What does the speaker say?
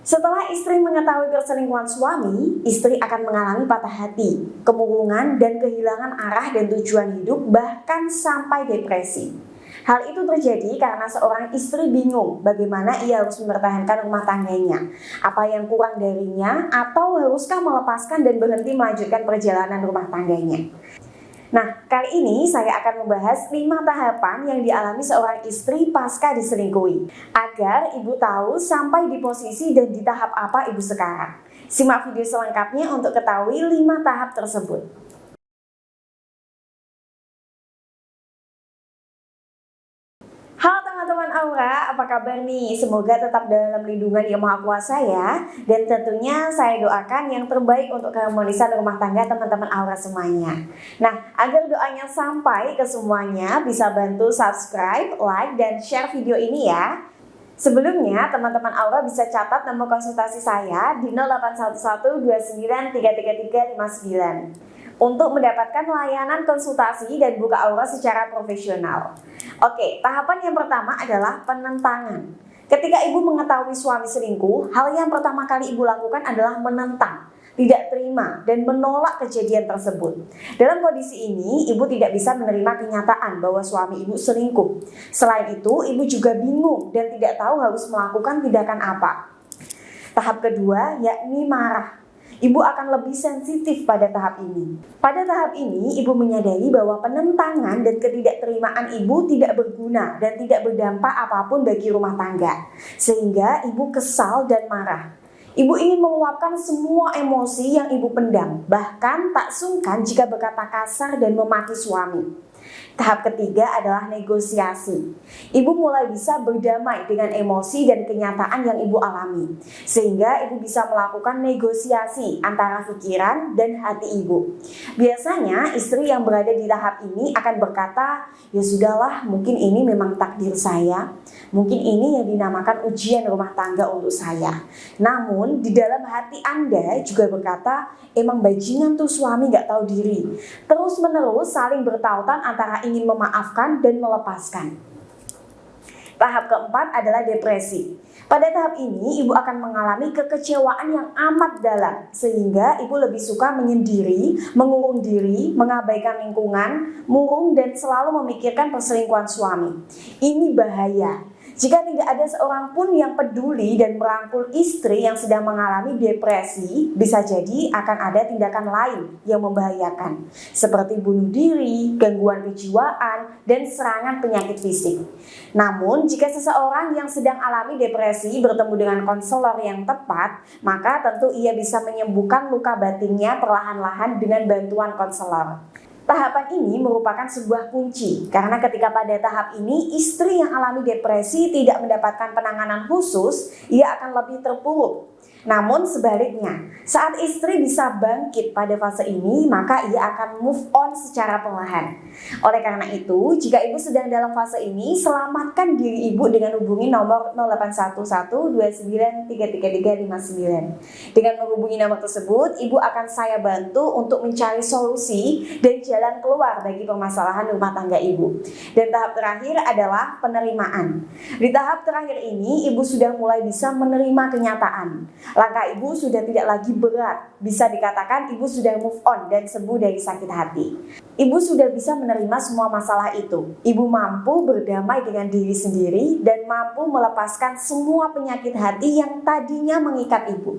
Setelah istri mengetahui perselingkuhan suami, istri akan mengalami patah hati, kemurungan, dan kehilangan arah dan tujuan hidup, bahkan sampai depresi. Hal itu terjadi karena seorang istri bingung bagaimana ia harus mempertahankan rumah tangganya, apa yang kurang darinya, atau haruskah melepaskan dan berhenti melanjutkan perjalanan rumah tangganya. Nah, kali ini saya akan membahas 5 tahapan yang dialami seorang istri pasca diselingkuhi, agar ibu tahu sampai di posisi dan di tahap apa ibu sekarang. Simak video selengkapnya untuk ketahui 5 tahap tersebut. Halo teman-teman Aura, apa kabar nih? Semoga tetap dalam lindungan Yang Maha Kuasa ya. Dan tentunya saya doakan yang terbaik untuk keharmonisan rumah tangga teman-teman Aura semuanya. Nah, agar doanya sampai ke semuanya, bisa bantu subscribe, like, dan share video ini ya. Sebelumnya, teman-teman Aura bisa catat nomor konsultasi saya di 081129333359 untuk mendapatkan layanan konsultasi dan buka aura secara profesional. Oke, tahapan yang pertama adalah penentangan. Ketika ibu mengetahui suami selingkuh, hal yang pertama kali ibu lakukan adalah menentang, tidak terima, dan menolak kejadian tersebut. Dalam kondisi ini, ibu tidak bisa menerima kenyataan bahwa suami ibu selingkuh. Selain itu, ibu juga bingung dan tidak tahu harus melakukan tindakan apa. Tahap kedua, yakni marah. Ibu akan lebih sensitif pada tahap ini. Pada tahap ini, ibu menyadari bahwa penentangan dan ketidakterimaan ibu tidak berguna dan tidak berdampak apapun bagi rumah tangga. Sehingga ibu kesal dan marah. Ibu ingin meluapkan semua emosi yang ibu pendam, bahkan tak sungkan jika berkata kasar dan memaki suami. Tahap ketiga adalah negosiasi. Ibu mulai bisa berdamai dengan emosi dan kenyataan yang ibu alami, sehingga ibu bisa melakukan negosiasi antara pikiran dan hati ibu. Biasanya istri yang berada di tahap ini akan berkata, ya sudahlah, mungkin ini memang takdir saya, mungkin ini yang dinamakan ujian rumah tangga untuk saya. Namun di dalam hati Anda juga berkata, emang bajingan tuh suami gak tahu diri. Terus menerus saling bertautan antara ingin memaafkan dan melepaskan. Tahap keempat adalah depresi. Pada tahap ini, ibu akan mengalami kekecewaan yang amat dalam, sehingga ibu lebih suka menyendiri, mengurung diri, mengabaikan lingkungan, murung, dan selalu memikirkan perselingkuhan suami. Ini bahaya. Jika tidak ada seorang pun yang peduli dan merangkul istri yang sedang mengalami depresi, bisa jadi akan ada tindakan lain yang membahayakan, seperti bunuh diri, gangguan kejiwaan, dan serangan penyakit fisik. Namun, jika seseorang yang sedang alami depresi bertemu dengan konselor yang tepat, maka tentu ia bisa menyembuhkan luka batinnya perlahan-lahan dengan bantuan konselor. Tahapan ini merupakan sebuah kunci, karena ketika pada tahap ini istri yang alami depresi tidak mendapatkan penanganan khusus, ia akan lebih terpuruk. Namun sebaliknya, saat istri bisa bangkit pada fase ini, maka ia akan move on secara perlahan. Oleh karena itu, jika ibu sedang dalam fase ini, selamatkan diri ibu dengan hubungi nomor 081129333359. Dengan menghubungi nomor tersebut, ibu akan saya bantu untuk mencari solusi dan jalan keluar bagi permasalahan rumah tangga ibu. Dan tahap terakhir adalah penerimaan. Di tahap terakhir ini, ibu sudah mulai bisa menerima kenyataan. Langkah ibu sudah tidak lagi berat, bisa dikatakan ibu sudah move on dan sembuh dari sakit hati. Ibu sudah bisa menerima semua masalah itu. Ibu mampu berdamai dengan diri sendiri dan mampu melepaskan semua penyakit hati yang tadinya mengikat ibu.